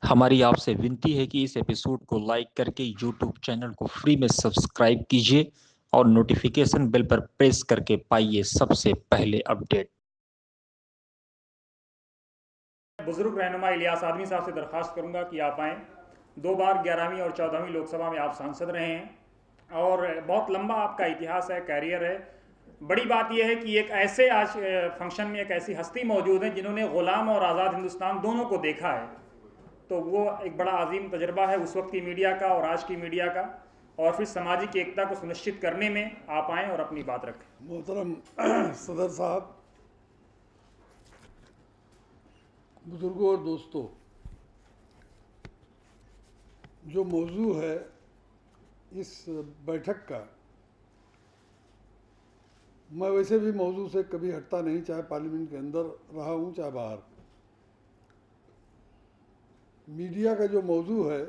हमारी आपसे विनती है कि इस एपिसोड को लाइक करके यूट्यूब चैनल को फ्री में सब्सक्राइब कीजिए और नोटिफिकेशन बेल पर प्रेस करके पाइए सबसे पहले अपडेट। बुजुर्ग रहनुमा इलियास आदमी साहब से दरख्वास्त करूंगा कि आप आएँ। 2 बार 11वीं और 14वीं लोकसभा में आप सांसद रहे हैं और बहुत लंबा आपका इतिहास है, कैरियर है। बड़ी बात यह है कि एक ऐसे आज फंक्शन में एक ऐसी हस्ती मौजूद है जिन्होंने ग़ुलाम और आज़ाद हिंदुस्तान दोनों को देखा है। तो वो एक बड़ा अजीम तजर्बा है उस वक्त की मीडिया का और आज की मीडिया का, और फिर सामाजिक एकता को सुनिश्चित करने में आप आएँ और अपनी बात रखें। मोहतरम सदर साहब, बुजुर्गों और दोस्तों, जो मौजू है इस बैठक का, मैं वैसे भी मौजू से कभी हटता नहीं, चाहे पार्लियामेंट के अंदर रहा हूँ चाहे बाहर। मीडिया का जो मौजू है,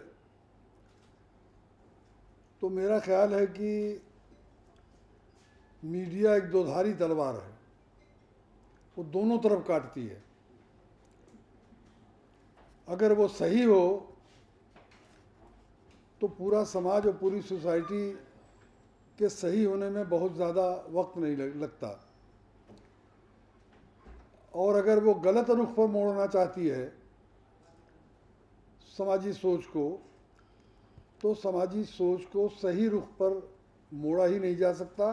तो मेरा ख्याल है कि मीडिया एक दोधारी तलवार है, वो दोनों तरफ काटती है। अगर वो सही हो तो पूरा समाज और पूरी सोसाइटी के सही होने में बहुत ज़्यादा वक्त नहीं लगता, और अगर वो गलत रुख पर मोड़ना चाहती है समाजी सोच को, तो समाजी सोच को सही रुख पर मोड़ा ही नहीं जा सकता।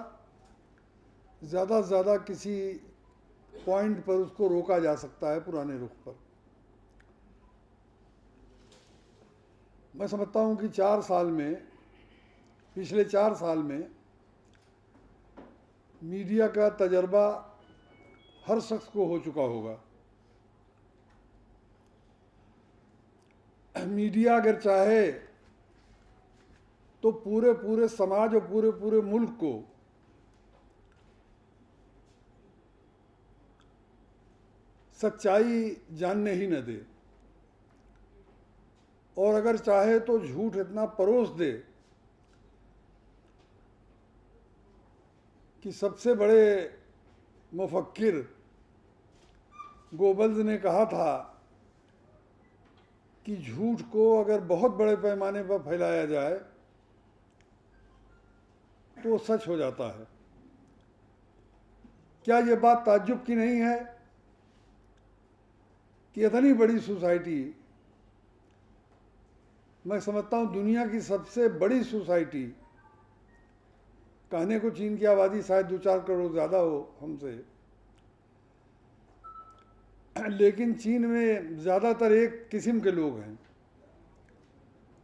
ज़्यादा से ज़्यादा किसी पॉइंट पर उसको रोका जा सकता है पुराने रुख पर। मैं समझता हूँ कि 4 साल में, पिछले 4 साल में मीडिया का तजर्बा हर शख्स को हो चुका होगा। मीडिया अगर चाहे तो पूरे समाज और पूरे मुल्क को सच्चाई जानने ही न दे, और अगर चाहे तो झूठ इतना परोस दे कि सबसे बड़े मुफक्किर गोबल्स ने कहा था कि झूठ को अगर बहुत बड़े पैमाने पर फैलाया जाए तो सच हो जाता है। क्या ये बात ताज्जुब की नहीं है कि इतनी बड़ी सोसाइटी, मैं समझता हूँ दुनिया की सबसे बड़ी सोसाइटी, कहने को चीन की आबादी शायद 2-4 करोड़ ज़्यादा हो हमसे, लेकिन चीन में ज़्यादातर एक किस्म के लोग हैं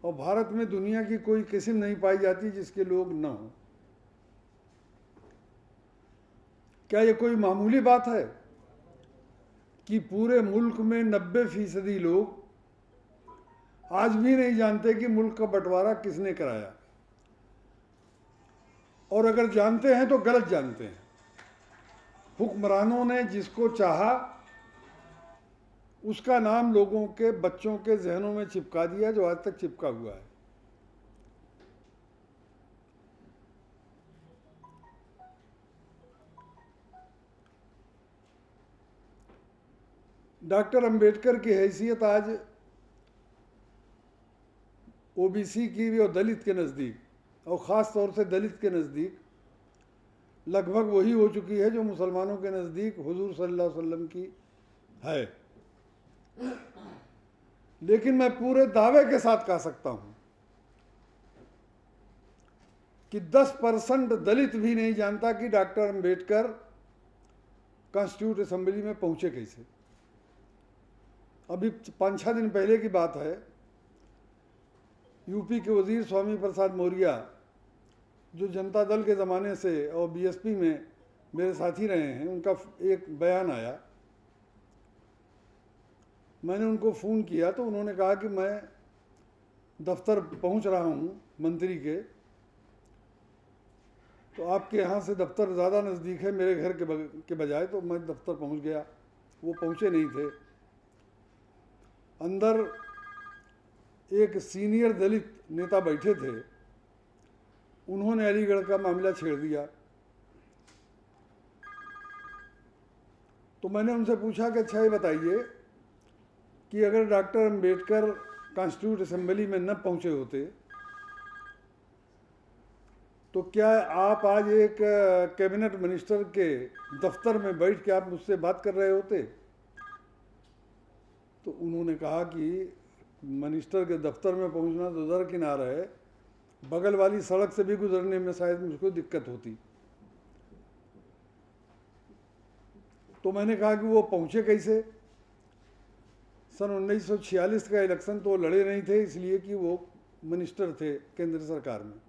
और भारत में दुनिया की कोई किस्म नहीं पाई जाती जिसके लोग न हों। क्या ये कोई मामूली बात है कि पूरे मुल्क में 90% लोग आज भी नहीं जानते कि मुल्क का बंटवारा किसने कराया, और अगर जानते हैं तो गलत जानते हैं। हुक्मरानों ने जिसको चाहा उसका नाम लोगों के, बच्चों के जहनों में चिपका दिया, जो आज तक चिपका हुआ है। डॉक्टर अंबेडकर की हैसियत आज ओबीसी की भी और दलित के नज़दीक, और ख़ास तौर से दलित के नज़दीक लगभग वही हो चुकी है जो मुसलमानों के नज़दीक हुजूर सल्लल्लाहु अलैहि वसल्लम की है। लेकिन मैं पूरे दावे के साथ कह सकता हूँ कि 10% दलित भी नहीं जानता कि डॉक्टर अंबेडकर कॉन्स्टिट्यूट असेंबली में पहुँचे कैसे। अभी 5-6 दिन पहले की बात है, यूपी के वज़ीर स्वामी प्रसाद मौर्य, जो जनता दल के ज़माने से और बीएसपी में मेरे साथी रहे हैं, उनका एक बयान आया। मैंने उनको फ़ोन किया तो उन्होंने कहा कि मैं दफ्तर पहुंच रहा हूं मंत्री के, तो आपके यहाँ से दफ्तर ज़्यादा नज़दीक है मेरे घर के बजाय, तो मैं दफ्तर पहुंच गया। वो पहुंचे नहीं थे। अंदर एक सीनियर दलित नेता बैठे थे, उन्होंने अलीगढ़ का मामला छेड़ दिया। तो मैंने उनसे पूछा कि अच्छा ये बताइए कि अगर डॉक्टर अंबेडकर कॉन्स्टिट्यूट असेंबली में न पहुंचे होते तो क्या आप आज एक कैबिनेट मिनिस्टर के दफ्तर में बैठ के आप मुझसे बात कर रहे होते? तो उन्होंने कहा कि मिनिस्टर के दफ्तर में पहुंचना तो दरकिनार है, बगल वाली सड़क से भी गुजरने में शायद मुझको दिक्कत होती। तो मैंने कहा कि वो पहुंचे कैसे? सन 1946 का इलेक्शन तो लड़े नहीं थे, इसलिए कि वो मिनिस्टर थे केंद्र सरकार में,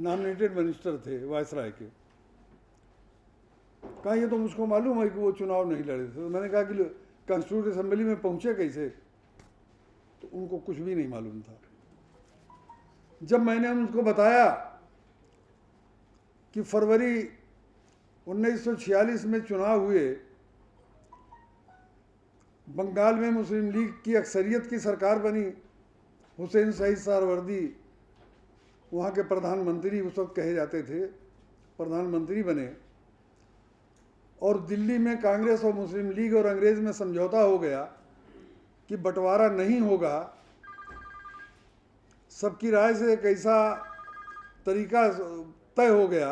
नॉमिनेटेड मिनिस्टर थे वायसराय के। कहा ये तो मुझको मालूम है कि वो चुनाव नहीं लड़े थे। तो मैंने कहा कि कॉन्स्टिट्यूट असेंबली में पहुंचे कैसे? तो उनको कुछ भी नहीं मालूम था। जब मैंने उनको बताया कि फरवरी 1946 में चुनाव हुए, बंगाल में मुस्लिम लीग की अक्सरियत की सरकार बनी, हुसैन शहीद सहरवर्दी वहाँ के प्रधानमंत्री उस वक्त कहे जाते थे, प्रधानमंत्री बने, और दिल्ली में कांग्रेस और मुस्लिम लीग और अंग्रेज में समझौता हो गया कि बंटवारा नहीं होगा। सबकी राय से एक ऐसा तरीका तय हो गया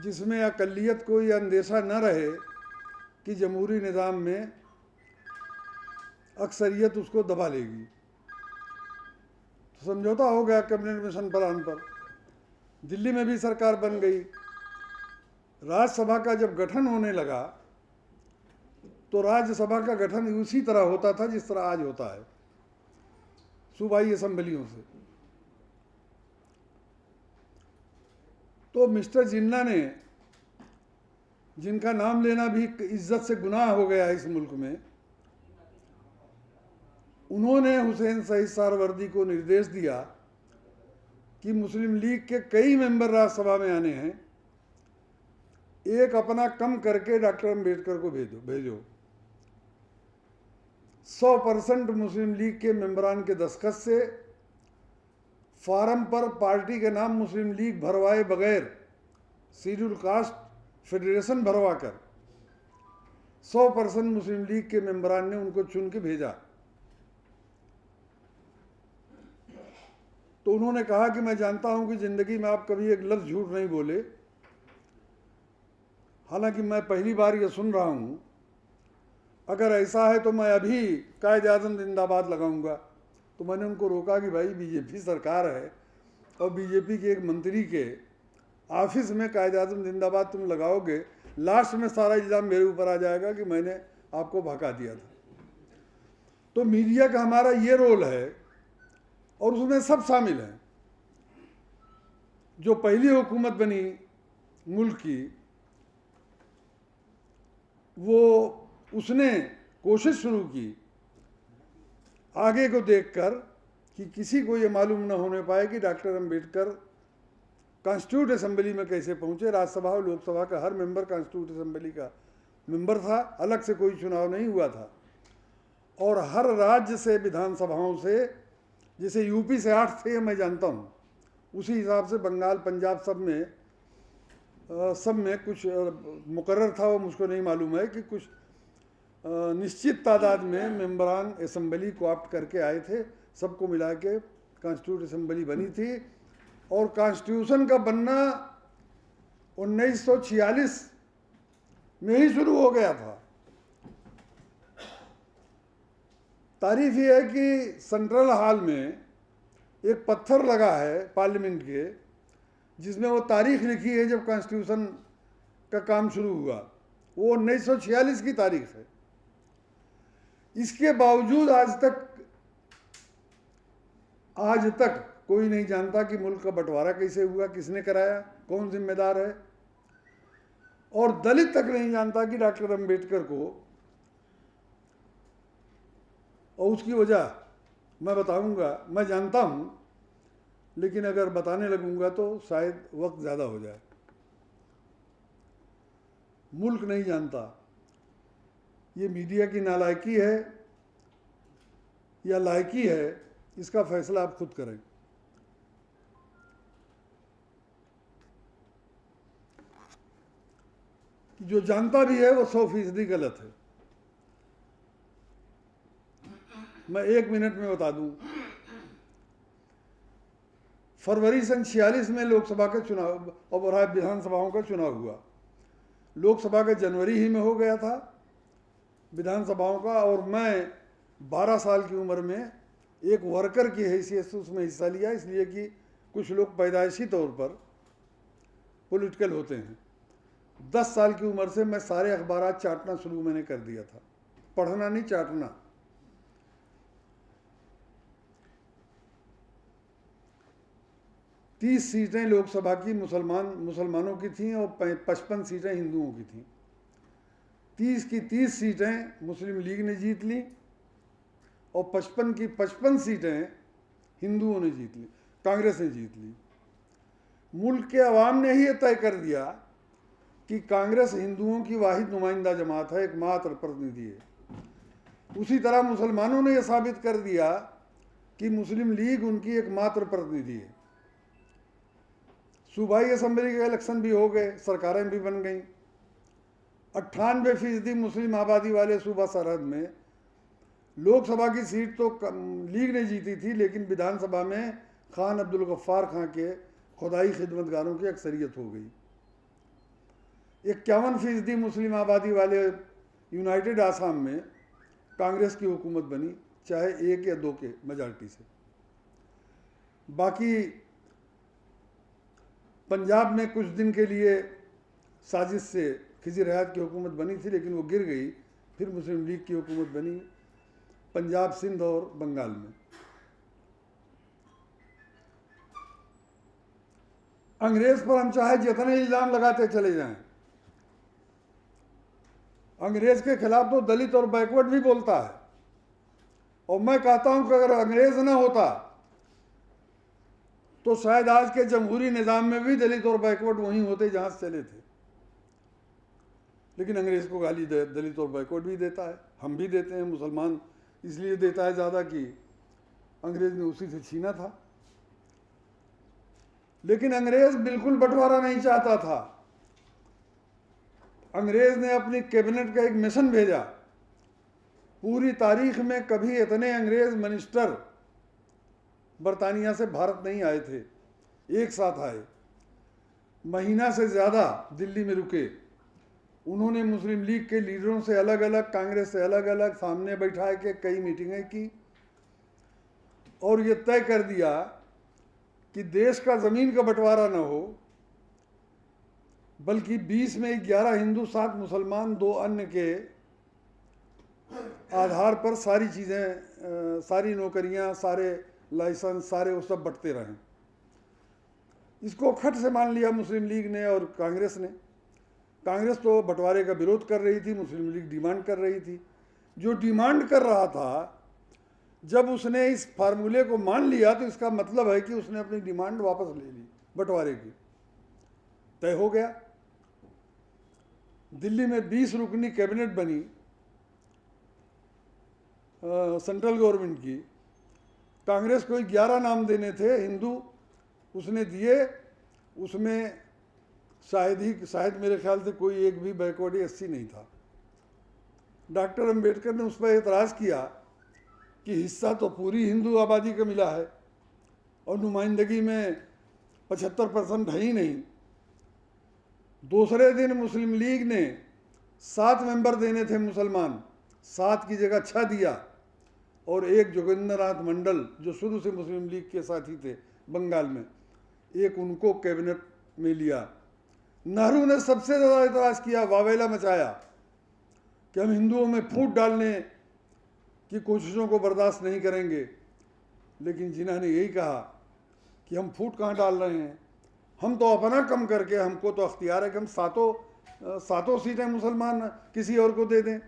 जिसमें अक़लियत को यह अंदेशा न रहे कि जमहूरी निज़ाम में अक्सरियत उसको दबा लेगी। तो समझौता हो गया कैबिनेट मिशन प्लान पर। दिल्ली में भी सरकार बन गई। राज्यसभा का जब गठन होने लगा तो राज्यसभा का गठन उसी तरह होता था जिस तरह आज होता है, सूबाई असेंबलियों से। तो मिस्टर जिन्ना ने, जिनका नाम लेना भी इज्जत से गुनाह हो गया है इस मुल्क में, उन्होंने हुसैन शहीद सहरवर्दी को निर्देश दिया कि मुस्लिम लीग के कई मेंबर राज्यसभा में आने हैं, एक अपना कम करके डॉक्टर अम्बेडकर को भेजो। 100% मुस्लिम लीग के मेंबरान के दस्तखत से फार्म पर पार्टी के नाम मुस्लिम लीग भरवाए बगैर शेड्यूल कास्ट फेडरेशन भरवा कर 100% मुस्लिम लीग के मेंबरान ने उनको चुन के भेजा। तो उन्होंने कहा कि मैं जानता हूं कि ज़िंदगी में आप कभी एक लफ्ज़ झूठ नहीं बोले, हालांकि मैं पहली बार ये सुन रहा हूं, अगर ऐसा है तो मैं अभी कायद-ए-आज़म जिंदाबाद लगाऊंगा। तो मैंने उनको रोका कि भाई बीजेपी सरकार है और बीजेपी के एक मंत्री के ऑफिस में कायद-ए-आज़म जिंदाबाद तुम लगाओगे, लास्ट में सारा इल्ज़ाम मेरे ऊपर आ जाएगा कि मैंने आपको भड़का दिया था। तो मीडिया का हमारा ये रोल है और उसमें सब शामिल हैं। जो पहली हुकूमत बनी मुल्क की, वो उसने कोशिश शुरू की आगे को देखकर कि किसी को ये मालूम न होने पाए कि डॉक्टर अम्बेडकर कॉन्स्टिट्यूट असेंबली में कैसे पहुंचे। राज्यसभा और लोकसभा का हर मेंबर कॉन्स्टिट्यूट असेंबली का मेंबर था, अलग से कोई चुनाव नहीं हुआ था। और हर राज्य से विधानसभाओं से, जैसे यूपी से 8 थे मैं जानता हूँ, उसी हिसाब से बंगाल, पंजाब सब में कुछ मुकर्रर था, वो मुझको नहीं मालूम है कि कुछ निश्चित तादाद में मेंबरान असेंबली को ऑप्ट करके आए थे। सबको मिला के कॉन्स्टिट्यूट असेंबली बनी थी। और कॉन्स्टिट्यूशन का बनना 1946 में ही शुरू हो गया था। तारीफ ये है कि सेंट्रल हॉल में एक पत्थर लगा है पार्लियामेंट के, जिसमें वो तारीख लिखी है जब कॉन्स्टिट्यूशन का काम शुरू हुआ, वो 1946 की तारीख है। इसके बावजूद आज तक कोई नहीं जानता कि मुल्क का बंटवारा कैसे हुआ, किसने कराया, कौन जिम्मेदार है। और दलित तक नहीं जानता कि डॉक्टर अम्बेडकर को, और उसकी वजह मैं बताऊंगा, मैं जानता हूं, लेकिन अगर बताने लगूंगा तो शायद वक्त ज़्यादा हो जाए। मुल्क नहीं जानता। ये मीडिया की नालायकी है या लायकी है, इसका फैसला आप खुद करें। जो जानता भी है वो 100% गलत है। मैं 1 मिनट में बता दूं। फरवरी सन 46 में लोकसभा का चुनाव और विधानसभाओं का चुनाव हुआ। लोकसभा का जनवरी ही में हो गया था, विधानसभाओं का, और मैं 12 साल की उम्र में एक वर्कर की हैसियत से उसमें हिस्सा लिया, इसलिए कि कुछ लोग पैदाइशी तौर पर पॉलिटिकल होते हैं। 10 साल की उम्र से मैं सारे अखबारात चाटना शुरू मैंने कर दिया था, पढ़ना नहीं, चाटना। तीस सीटें लोकसभा की मुसलमानों की थीं और 55 सीटें हिंदुओं की थीं। 30 की 30 सीटें मुस्लिम लीग ने जीत ली और 55 की 55 सीटें हिंदुओं ने जीत ली, कांग्रेस ने जीत ली। मुल्क के अवाम ने ही यह तय कर दिया कि कांग्रेस हिंदुओं की वाहिद नुमाइंदा जमात है, एकमात्र प्रतिनिधि है। उसी तरह मुसलमानों ने यह साबित कर दिया कि मुस्लिम लीग उनकी एकमात्र प्रतिनिधि है। सूबाई असम्बली के इलेक्शन भी हो गए, सरकारें भी बन गईं। 98% मुस्लिम आबादी वाले सूबा सरहद में लोकसभा की सीट तो लीग ने जीती थी, लेकिन विधानसभा में खान अब्दुल गफ्फार खां के खुदाई खिदमतगारों की अक्सरियत हो गई। 51% मुस्लिम आबादी वाले यूनाइटेड आसाम में कांग्रेस की हुकूमत बनी, चाहे 1 या 2 के मेजॉरिटी से। बाकी पंजाब में कुछ दिन के लिए साजिश से खिज़िर हयात की हुकूमत बनी थी, लेकिन वो गिर गई। फिर मुस्लिम लीग की हुकूमत बनी पंजाब, सिंध और बंगाल में। अंग्रेज पर हम चाहे जितने इल्ज़ाम लगाते चले जाएं, अंग्रेज के खिलाफ तो दलित और बैकवर्ड भी बोलता है। और मैं कहता हूं कि अगर अंग्रेज ना होता तो शायद आज के जमहूरी निज़ाम में भी दलित और बैकवर्ड वहीं होते जहां से चले थे। लेकिन अंग्रेज को गाली दलित और बैकवर्ड भी देता है, हम भी देते हैं। मुसलमान इसलिए देता है ज़्यादा कि अंग्रेज ने उसी से छीना था। लेकिन अंग्रेज बिल्कुल बंटवारा नहीं चाहता था। अंग्रेज ने अपनी कैबिनेट का एक मिशन भेजा। पूरी तारीख में कभी इतने अंग्रेज मिनिस्टर बरतानिया से भारत नहीं आए थे, एक साथ आए, महीना से ज़्यादा दिल्ली में रुके। उन्होंने मुस्लिम लीग के लीडरों से अलग अलग, कांग्रेस से अलग अलग सामने बैठा के कई मीटिंगें की और ये तय कर दिया कि देश का ज़मीन का बंटवारा न हो, बल्कि 20 में 11 हिंदू, 7 मुसलमान, 2 अन्य के आधार पर सारी चीज़ें, सारी नौकरियां, सारे लाइसेंस, सारे वो सब बंटते रहें। इसको खट से मान लिया मुस्लिम लीग ने और कांग्रेस ने। कांग्रेस तो बंटवारे का विरोध कर रही थी, मुस्लिम लीग डिमांड कर रही थी। जो डिमांड कर रहा था, जब उसने इस फार्मूले को मान लिया तो इसका मतलब है कि उसने अपनी डिमांड वापस ले ली, बंटवारे की तय हो गया। दिल्ली में 20 रुकनी कैबिनेट बनी सेंट्रल गवर्नमेंट की। कांग्रेस को 11 नाम देने थे हिंदू, उसने दिए। उसमें शायद मेरे ख्याल से कोई एक भी बैकवर्ड एससी नहीं था। डॉक्टर अंबेडकर ने उस पर एतराज़ किया कि हिस्सा तो पूरी हिंदू आबादी का मिला है और नुमाइंदगी में 75% है ही नहीं। दूसरे दिन मुस्लिम लीग ने 7 मेंबर देने थे मुसलमान, 7 की जगह 6 दिया और एक जोगिंद्रनाथ मंडल जो शुरू से मुस्लिम लीग के साथी थे बंगाल में, एक उनको कैबिनेट में लिया। नेहरू ने सबसे ज़्यादा एतराज़ किया, वावेला मचाया कि हम हिंदुओं में फूट डालने की कोशिशों को बर्दाश्त नहीं करेंगे। लेकिन जिन्हों ने यही कहा कि हम फूट कहाँ डाल रहे हैं, हम तो अपना कम करके, हमको तो अख्तियार है कि हम सातों सीटें मुसलमान किसी और को दे दें।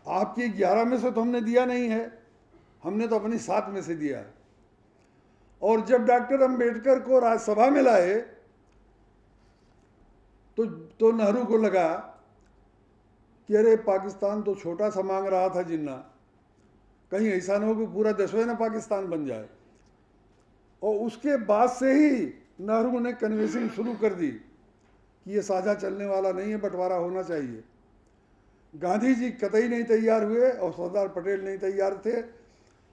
आपकी 11 में से तो हमने दिया नहीं है, हमने तो अपनी 7 में से दिया है। और जब डॉक्टर अंबेडकर को राज्यसभा में लाए तो नेहरू को लगा कि अरे पाकिस्तान तो छोटा सा मांग रहा था जिन्ना, कहीं ऐसा न हो कि पूरा देशों ना पाकिस्तान बन जाए। और उसके बाद से ही नेहरू ने कन्वेंसिंग शुरू कर दी कि ये साझा चलने वाला नहीं है, बंटवारा होना चाहिए। गांधी जी कतई नहीं तैयार हुए और सरदार पटेल नहीं तैयार थे,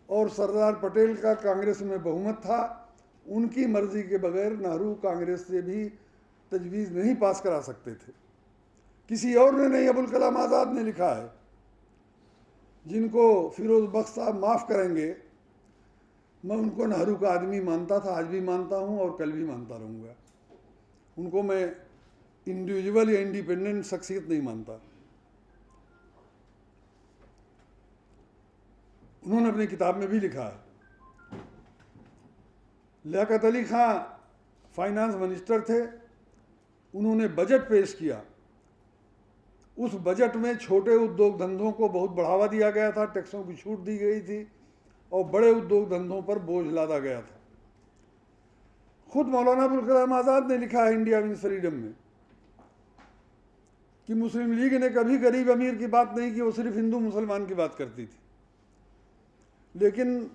और सरदार पटेल का कांग्रेस में बहुमत था। उनकी मर्जी के बगैर नेहरू कांग्रेस से भी तजवीज़ नहीं पास करा सकते थे। किसी और ने नहीं, अबुल कलाम आज़ाद ने लिखा है, जिनको फिरोज बख्श साहब माफ़ करेंगे, मैं उनको नेहरू का आदमी मानता था, आज भी मानता हूँ और कल भी मानता रहूँगा। उनको मैं इंडिविजुअल या इंडिपेंडेंट शख्सियत नहीं मानता। उन्होंने अपनी किताब में भी लिखा है। लियाकत अली खां फाइनेंस मिनिस्टर थे, उन्होंने बजट पेश किया। उस बजट में छोटे उद्योग धंधों को बहुत बढ़ावा दिया गया था, टैक्सों की छूट दी गई थी और बड़े उद्योग धंधों पर बोझ लादा गया था। खुद मौलाना अबुल कलाम आज़ाद ने लिखा है इंडिया मीन्स फ्रीडम में कि मुस्लिम लीग ने कभी गरीब अमीर की बात नहीं की, वो सिर्फ हिंदू मुसलमान की बात करती थी। लेकिन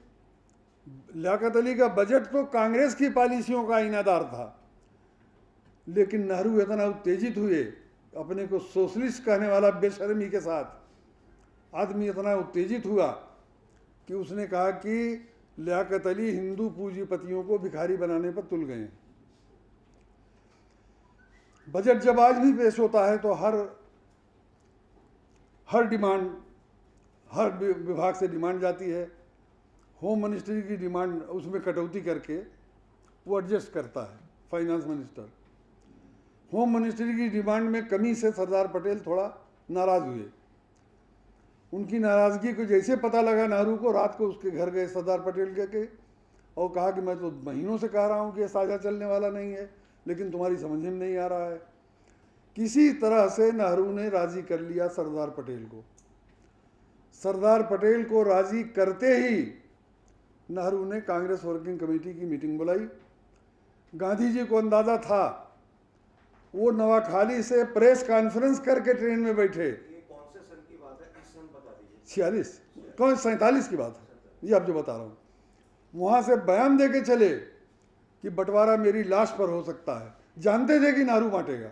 लियाकत अली का बजट तो कांग्रेस की पॉलिसियों का आईनादार था, लेकिन नेहरू इतना उत्तेजित हुए, अपने को सोशलिस्ट कहने वाला बेशर्मी के साथ आदमी इतना उत्तेजित हुआ कि उसने कहा कि लियाकत अली हिंदू पूंजीपतियों को भिखारी बनाने पर तुल गए। बजट जब आज भी पेश होता है तो हर डिमांड, हर विभाग से डिमांड जाती है। होम मिनिस्ट्री की डिमांड, उसमें कटौती करके वो एडजस्ट करता है फाइनेंस मिनिस्टर। होम मिनिस्ट्री की डिमांड में कमी से सरदार पटेल थोड़ा नाराज़ हुए। उनकी नाराज़गी को जैसे पता लगा नेहरू को, रात को उसके घर गए सरदार पटेल के और कहा कि मैं तो महीनों से कह रहा हूँ कि ये साझा चलने वाला नहीं है, लेकिन तुम्हारी समझ में नहीं आ रहा है। किसी तरह से नेहरू ने राज़ी कर लिया सरदार पटेल को। सरदार पटेल को राज़ी करते ही नेहरू ने कांग्रेस वर्किंग कमेटी की मीटिंग बुलाई। गांधी जी को अंदाज़ा था, वो नवाखाली से प्रेस कॉन्फ्रेंस करके ट्रेन में बैठे। कौन से सन की बात है? इस सन बता दीजिए। 46 कौन 47 की बात है, ये आप जो बता रहा हूँ। वहाँ से बयान दे के चले कि बंटवारा मेरी लाश पर हो सकता है। जानते थे कि नेहरू बांटेगा,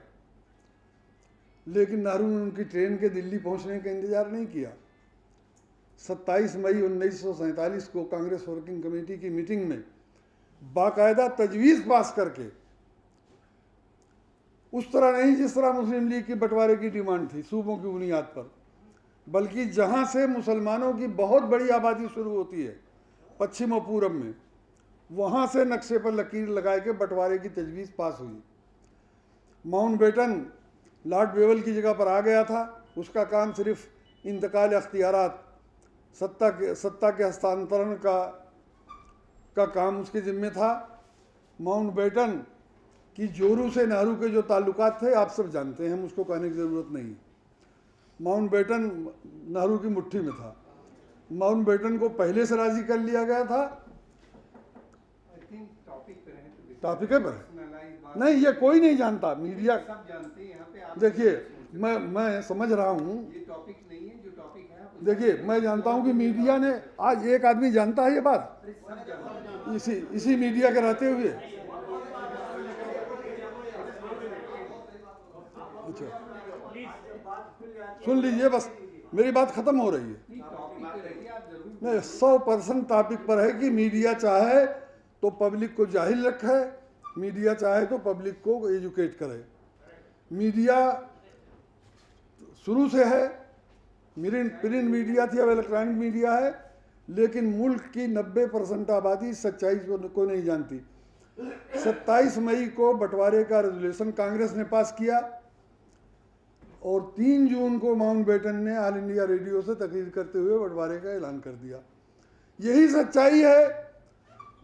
लेकिन नेहरू ने उनकी ट्रेन के दिल्ली पहुँचने का इंतजार नहीं किया। 27 मई 1947 को कांग्रेस वर्किंग कमेटी की मीटिंग में बाकायदा तजवीज़ पास करके, उस तरह नहीं जिस तरह मुस्लिम लीग की बंटवारे की डिमांड थी सूबों की बुनियाद पर, बल्कि जहां से मुसलमानों की बहुत बड़ी आबादी शुरू होती है पश्चिम और पूरब में, वहां से नक्शे पर लकीर लगा के बंटवारे की तजवीज़ पास हुई। माउंटबेटन लॉर्ड बेवल की जगह पर आ गया था। उसका काम सिर्फ इंतकाल अख्तियारात, सत्ता के हस्तांतरण का काम उसके ज़िम्मे था। माउंटबेटन कि जोरू से नेहरू के जो ताल्लुकात थे आप सब जानते हैं, हम उसको कहने की ज़रूरत नहीं। माउंटबेटन नेहरू की मुट्ठी में था। माउंटबेटन को पहले से राज़ी कर लिया गया था। टॉपिक पर नहीं, ये कोई नहीं जानता, मीडिया सब जानते हैं यहाँ पे। देखिए मैं समझ रहा हूँ, ये टॉपिक नहीं है, जो टॉपिक है देखिए मैं जानता हूँ कि मीडिया ने, आज एक आदमी जानता है ये बात, इसी मीडिया के रहते हुए। अच्छा सुन लीजिए, बस मेरी बात खत्म हो रही है। नहीं, 100% टॉपिक पर है कि मीडिया चाहे तो पब्लिक को जाहिल रखे, मीडिया चाहे तो पब्लिक को एजुकेट करे। मीडिया शुरू से है, प्रिंट मीडिया थी, अब इलेक्ट्रॉनिक मीडिया है, लेकिन मुल्क की 90% आबादी सच्चाई को नहीं जानती। 27 मई को बंटवारे का रेजोल्यूशन कांग्रेस ने पास किया और 3 जून को माउंटबेटन ने ऑल इंडिया रेडियो से तकरीर करते हुए बंटवारे का ऐलान कर दिया। यही सच्चाई है,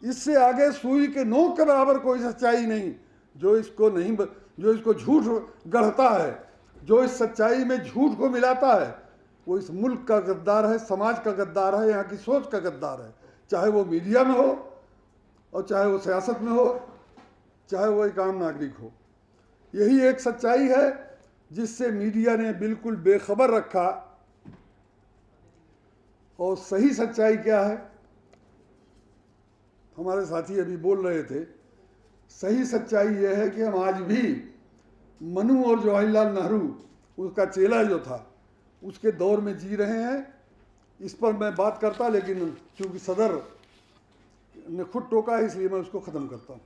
इससे आगे सुई के नोक के बराबर कोई सच्चाई नहीं। जो इसको झूठ गढ़ता है, जो इस सच्चाई में झूठ को मिलाता है, वो इस मुल्क का गद्दार है, समाज का गद्दार है, यहाँ की सोच का गद्दार है। चाहे वो मीडिया में हो और चाहे वो सियासत में हो, चाहे वो एक आम नागरिक हो। यही एक सच्चाई है जिससे मीडिया ने बिल्कुल बेखबर रखा। और सही सच्चाई क्या है, हमारे साथी अभी बोल रहे थे, सही सच्चाई यह है कि हम आज भी मनु और जवाहरलाल नेहरू, उसका चेला जो था, उसके दौर में जी रहे हैं। इस पर मैं बात करता, लेकिन चूंकि सदर ने खुद टोका है इसलिए मैं उसको ख़त्म करता हूँ।